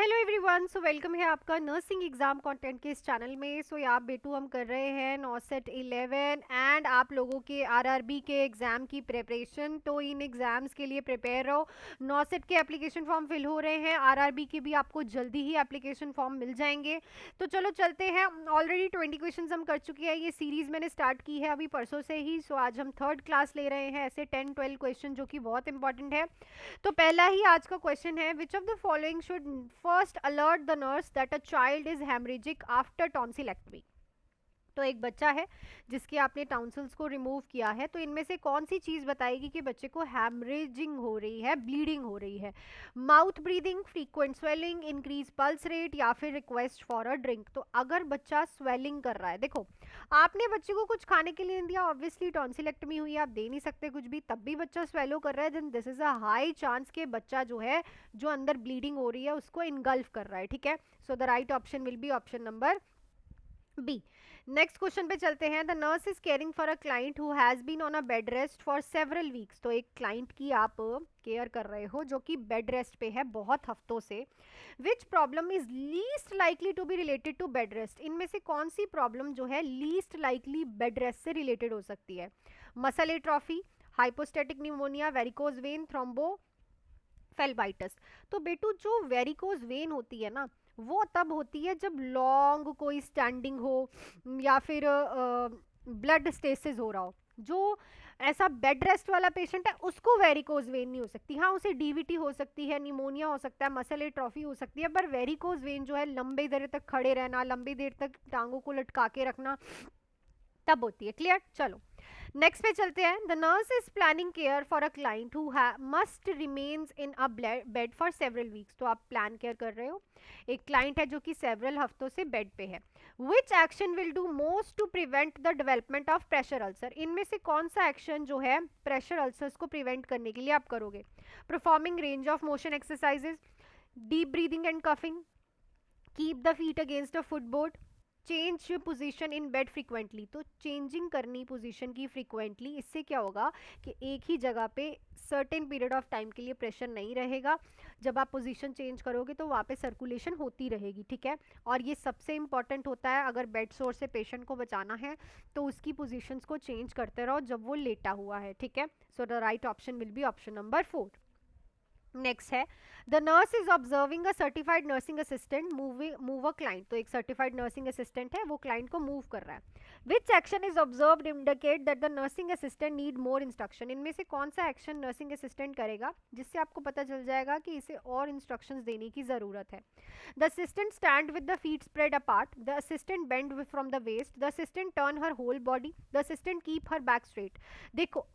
Hello everyone, so welcome है आपका nursing exam content के इस चैनल में। सो यहाँ बेटू हम कर रहे हैं नॉसेट 11 एंड आप लोगों के आरआरबी के एग्जाम की प्रिपरेशन। तो इन एग्जाम्स के लिए प्रिपेयर रहो। नॉसेट के एप्लीकेशन फॉर्म फिल हो रहे हैं, आरआरबी के भी आपको जल्दी ही एप्लीकेशन फॉर्म मिल जाएंगे। तो चलो चलते हैं। ऑलरेडी 20 क्वेश्चन हम कर चुके हैं। ये सीरीज मैंने स्टार्ट की है अभी परसों से ही। सो आज हम थर्ड क्लास ले रहे हैं, ऐसे 10-12 क्वेश्चन जो कि बहुत इंपॉर्टेंट है। तो पहला ही आज का क्वेश्चन है, which of the following should first alert the nurse that a child is haemorrhagic after tonsillectomy. तो एक बच्चा है जिसकी आपने टाउंसल्स को रिमूव किया है, तो इनमें से कौन सी चीज बताएगी कि बच्चे को हैमरेजिंग हो रही है, ब्लीडिंग हो रही है? Mouth breathing, frequent swelling, increase pulse rate या फिर रिक्वेस्ट फॉर अ ड्रिंक। तो अगर बच्चा स्वेलिंग कर रहा है, देखो आपने बच्चे को कुछ खाने के लिए नहीं दिया, ऑब्वियसली टॉन्सिलेक्टमी हुई, आप दे नहीं सकते कुछ भी, तब भी बच्चा स्वेलो कर रहा है, then this is a high chance के बच्चा जो है, जो अंदर ब्लीडिंग हो रही है उसको इनगल्फ कर रहा है। ठीक है, so the right option will be option number B. Next question पे चलते हैं। The nurse is caring for a client who has been on a bed rest for several weeks. तो एक क्लाइंट की आप केयर कर रहे हो जो कि बेड रेस्ट पे है बहुत हफ्तों से। Which problem is least likely to be related to bed rest? इनमें से कौन सी प्रॉब्लम जो है लीस्ट लाइकली बेड रेस्ट से रिलेटेड हो सकती है? Muscle atrophy, hypostatic pneumonia, varicose vein, thrombophlebitis. तो बेटू जो वेरिकोज वेन होती है ना, वो तब होती है जब लॉन्ग कोई स्टैंडिंग हो या फिर ब्लड स्टेसिस हो रहा हो। जो ऐसा बेड रेस्ट वाला पेशेंट है उसको वेरिकोज वेन नहीं हो सकती। हाँ, उसे डीवीटी हो सकती है, निमोनिया हो सकता है, मसल एट्रोफी हो सकती है, पर वेरिकोज वेन जो है लंबी देर तक खड़े रहना, लंबी देर तक टांगों को लटका के रखना, तब होती है। क्लियर? चलो नेक्स्ट पे चलते हैं। The nurse is planning care for a client who must remains in a bed for several weeks. तो आप प्लान केयर कर रहे हो, एक क्लाइंट है जो कि सेवरल हफ्तों से बेड पे है। Which action will do most to prevent the development of pressure ulcer? इनमें से कौन सा एक्शन जो है प्रेशर अल्सर्स को प्रिवेंट करने के लिए आप करोगे? Performing range of motion exercises, deep breathing and coughing, keep the feet against a footboard, change position in bed frequently. तो चेंजिंग करनी पोजीशन की फ्रीक्वेंटली, इससे क्या होगा कि एक ही जगह पे सर्टेन पीरियड ऑफ टाइम के लिए प्रेशर नहीं रहेगा। जब आप पोजीशन चेंज करोगे तो वहाँ पे सर्कुलेशन होती रहेगी। ठीक है, और ये सबसे इंपॉर्टेंट होता है अगर बेड सोर से पेशेंट को बचाना है, तो उसकी पोजीशंस को चेंज करते रहो जब वो लेटा हुआ है। ठीक है, so the right option will be option number 4। Next है, the nurse is observing a certified nursing assistant move a client. तो एक सर्टिफाइड नर्सिंग असिस्टेंट है, वो क्लाइंट को मूव कर रहा है। Which action is observed indicate that the nursing assistant need more instruction? इनमें से कौन सा एक्शन नर्सिंग असिस्टेंट करेगा जिससे आपको पता चल जाएगा कि इसे और इंस्ट्रक्शंस देने की जरूरत है? The assistant stand with the feet spread apart, the assistant bend from the waist, the assistant turn her whole body, the assistant keep her back straight. देखो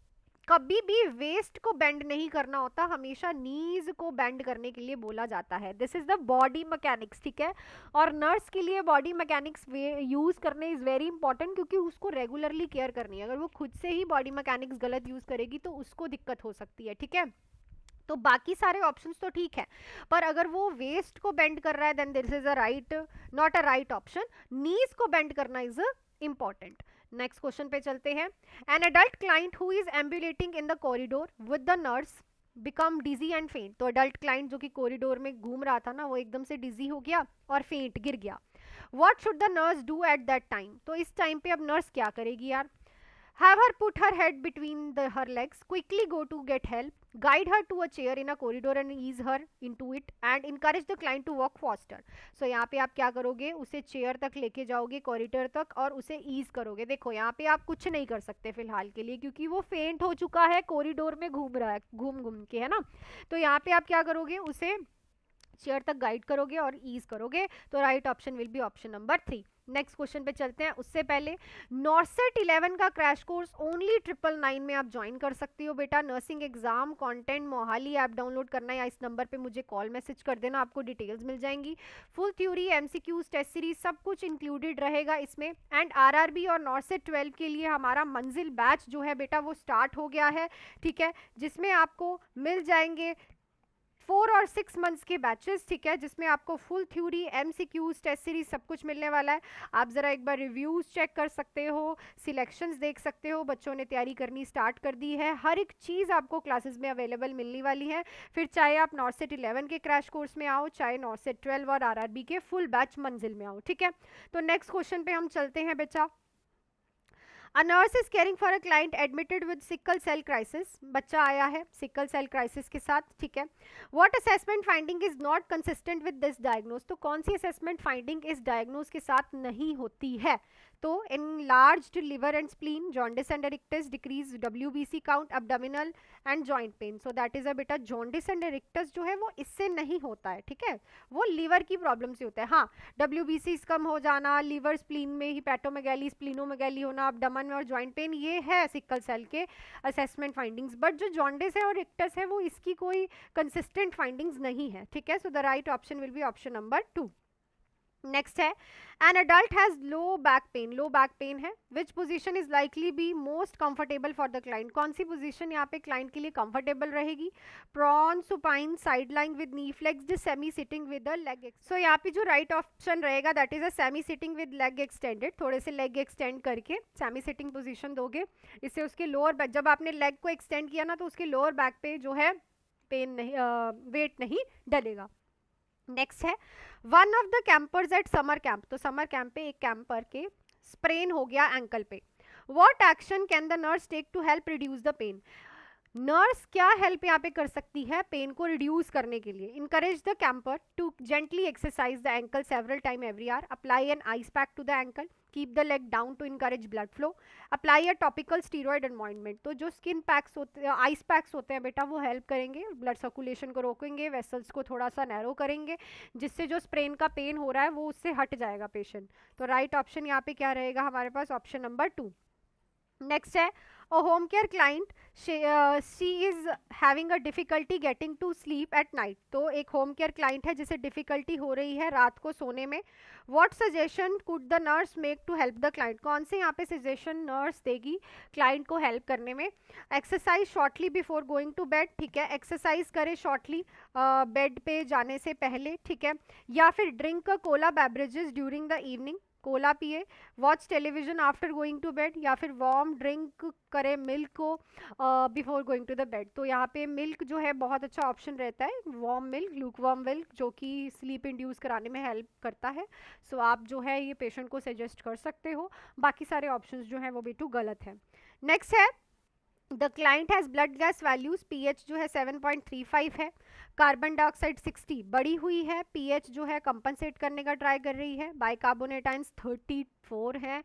कभी भी वेस्ट को बेंड नहीं करना होता, हमेशा नीज को बेंड करने के लिए बोला जाता है। This is the body mechanics. ठीक है, और नर्स के लिए बॉडी मैकेनिक्स यूज करने इज वेरी इंपॉर्टेंट, क्योंकि उसको रेगुलरली केयर करनी है। अगर वो खुद से ही बॉडी मैकेनिक्स गलत यूज करेगी तो उसको दिक्कत हो सकती है। ठीक है, तो बाकी सारे ऑप्शंस तो ठीक है, पर अगर वो वेस्ट को बेंड कर रहा है then this is a right, not a right option. Knees को बेंड करना इज इंपॉर्टेंट। नेक्स्ट क्वेश्चन पे चलते हैं। An adult client who is ambulating in the corridor with the nurse become dizzy and faint. तो adult client जो कि corridor में घूम रहा था ना, वो एकदम से डिजी हो गया और फेंट, गिर गया। What should the nurse do at that time? तो इस टाइम पे अब नर्स क्या करेगी यार? Have her put her head between her legs, quickly go to get help, guide her to a chair in a corridor and ease her into it, and encourage the client to walk faster. So यहाँ पे आप क्या करोगे? उसे chair तक लेके जाओगे, corridor तक, और उसे ईज करोगे। देखो यहाँ पे आप कुछ नहीं कर सकते फिलहाल के लिए, क्योंकि वो फेंट हो चुका है, कॉरिडोर में घूम रहा है, घूम घूम के, है ना। तो यहाँ पे आप क्या करोगे? उसे चेयर तक गाइड करोगे और ईज करोगे। तो right option will be option number 3। Next question पे चलते हैं। उससे पहले नॉर्सेट 11 का क्रैश कोर्स ओनली 999 में आप ज्वाइन कर सकती हो बेटा। Nursing exam content Mohali app download करना है, या इस नंबर पे मुझे कॉल मैसेज कर देना, आपको डिटेल्स मिल जाएंगी। Full theory, MCQs, test series सब कुछ इंक्लूडेड रहेगा इसमें। एंड आरआरबी और नॉर्सेट 12 के लिए हमारा मंजिल बैच जो है बेटा वो स्टार्ट हो गया है। ठीक है, जिसमें आपको मिल जाएंगे 4 और 6 मंथ्स के बैचेस, ठीक है, जिसमें आपको full theory, MCQs, test series सब कुछ मिलने वाला है। आप ज़रा एक बार रिव्यूज़ चेक कर सकते हो, सिलेक्शंस देख सकते हो, बच्चों ने तैयारी करनी स्टार्ट कर दी है, हर एक चीज़ आपको क्लासेस में अवेलेबल मिलने वाली है। फिर चाहे आप नॉर्सेट 11 के क्रैश कोर्स में आओ, चाहे नॉर्सेट 12 और आरआरबी के फुल बैच मंजिल में आओ, ठीक है। तो नेक्स्ट क्वेश्चन पे हम चलते हैं बेटा। A nurse is caring for a client admitted with sickle cell crisis. बच्चा आया है सिकल सेल क्राइसिस के साथ, ठीक है। What assessment finding is not consistent with this diagnose? तो कौन सी असेसमेंट फाइंडिंग इस डायग्नोज के साथ नहीं होती है? तो enlarged liver and spleen, jaundice and ictus, decreased WBC count, abdominal and joint pain. So that is a बेटा jaundice and ictus जो है वो इससे नहीं होता है, ठीक है, वो लीवर की प्रॉब्लम से होता है। हाँ, WBC कम हो जाना, लीवर स्प्लीन में हिपैटोमेगैली, स्प्लीनोमेगैली होना, abdomen में और जॉइंट पेन, ये है सिकल सेल के असेसमेंट फाइंडिंग्स। बट जो जॉन्डिस है और इक्टस है वो इसकी कोई कंसिस्टेंट फाइंडिंग्स नहीं है, ठीक है। So the right option will be option number 2। Next है, an adult has low back pain, low back pain है, which position is likely be most comfortable for the client? कौन सी पोजीशन यहाँ पे क्लाइंट के लिए कंफर्टेबल रहेगी? Prone, supine, side line with knee flexed, semi sitting with the leg. So यहाँ पे जो राइट ऑप्शन रहेगा that is a semi sitting with leg extended, थोड़े से लेग एक्सटेंड करके सेमी सिटिंग पोजीशन दोगे, इससे उसके लोअर बैक, जब आपने लेग को एक्सटेंड किया ना तो उसके लोअर बैक पे जो है पेन नहीं, वेट नहीं डलेगा। नेक्स्ट है, one of the campers at summer camp, तो समर कैंप पे एक कैंपर के स्प्रेन हो गया एंकल पे। What action can the nurse take to help reduce the pain? Nurse क्या हेल्प यहाँ पे कर सकती है पेन को रिड्यूस करने के लिए? Encourage the camper to gently exercise the ankle several time every hour, apply an ice pack to the ankle, keep the leg down to encourage blood flow, apply a topical steroid environment. तो जो skin PACS होते हैं, ice packs होते हैं बेटा, वो help करेंगे, blood circulation को रोकेंगे, वेसल्स को थोड़ा सा नैरो करेंगे, जिससे जो स्प्रेन का पेन हो रहा है वो उससे हट जाएगा पेशेंट। तो राइट ऑप्शन यहाँ पे क्या रहेगा हमारे पास? Option number 2। नेक्स्ट है, a home care client, she is having a difficulty getting to sleep at night। तो एक होम केयर क्लाइंट है जिसे डिफिकल्टी हो रही है रात को सोने में। what suggestion could the nurse make to help the client? कौन से यहाँ पे सजेशन नर्स देगी क्लाइंट को हेल्प करने में? Exercise shortly before going to bed, ठीक है, एक्सरसाइज करे शॉर्टली बेड पे जाने से पहले, ठीक है, या फिर drink cola beverages during the evening, cola पिए, watch television after going to bed, या फिर वार्म ड्रिंक करे मिल्क को before going to the bed. तो यहाँ पे मिल्क जो है बहुत अच्छा ऑप्शन रहता है, warm milk, look warm milk, जो कि स्लीप इंड्यूस कराने में हेल्प करता है। सो आप जो है ये पेशेंट को सजेस्ट कर सकते हो, बाकी सारे ऑप्शंस जो है वो बेटू गलत है। नेक्स्ट है, the client has blood gas values, pH जो है 7.35 है, कार्बन डाइऑक्साइड 60 बढ़ी हुई है, पीएच जो है कंपनसेट करने का ट्राई कर रही है, बाइकार्बोनेट 34 है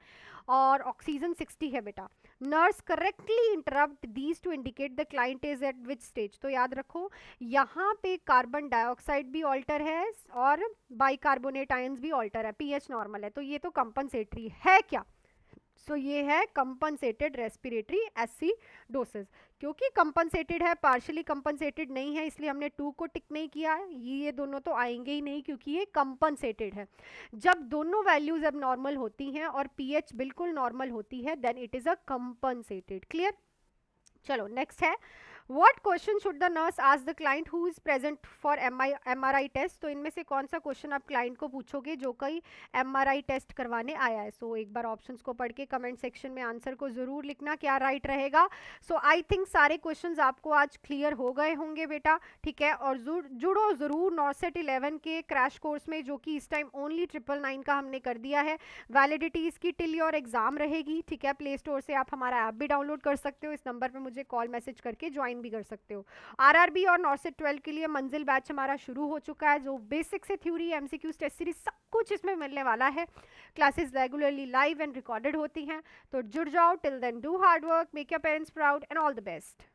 और ऑक्सीजन 60 है बेटा। Nurse correctly interrupt these two indicate the client is eight which stage. तो याद रखो यहाँ पे कार्बन डाइऑक्साइड भी ऑल्टर है और बाइकार्बोनेट आयंस भी ऑल्टर है, पीएच नॉर्मल है, तो ये तो कंपनसेटरी है क्या? सो ये है कंपनसेटेड रेस्पिरेटरी एसिडोसिस। क्योंकि कंपनसेटेड है, पार्शियली कंपनसेटेड नहीं है, इसलिए हमने 2 को टिक नहीं किया है, ये दोनों तो आएंगे ही नहीं क्योंकि ये कंपनसेटेड है। जब दोनों वैल्यूज अब नॉर्मल होती हैं और पीएच बिल्कुल नॉर्मल होती है then it is a compensated. Clear? चलो नेक्स्ट है, What question should the nurse ask the client who is present for MRI test? तो इनमें से कौन सा क्वेश्चन आप क्लाइंट को पूछोगे जो कोई MRI टेस्ट करवाने आया है? सो एक बार ऑप्शंस को पढ़ के कमेंट सेक्शन में आंसर को जरूर लिखना क्या राइट रहेगा। सो आई थिंक सारे क्वेश्चंस आपको आज क्लियर हो गए होंगे बेटा, ठीक है, और जुड़ो जरूर नॉर्सेट 11 के क्रैश कोर्स में, जो कि इस टाइम ओनली 999 का हमने कर दिया है। वैलिडिटी इसकी टिल योर एग्जाम रहेगी, ठीक है। प्ले स्टोर से आप हमारा ऐप भी डाउनलोड कर सकते हो, इस नंबर पर मुझे कॉल मैसेज करके ज्वाइन भी कर सकते हो। आरआरबी और नॉर्सेट 12 के लिए मंजिल बैच हमारा शुरू हो चुका है, जो बेसिक से थ्योरी, एमसीक्यूज, टेस्ट सीरीज सब कुछ इसमें मिलने वाला है। Classes regularly live and recorded होती हैं, तो जुड़ जाओ। Till then do hard work, make your parents proud and all the best.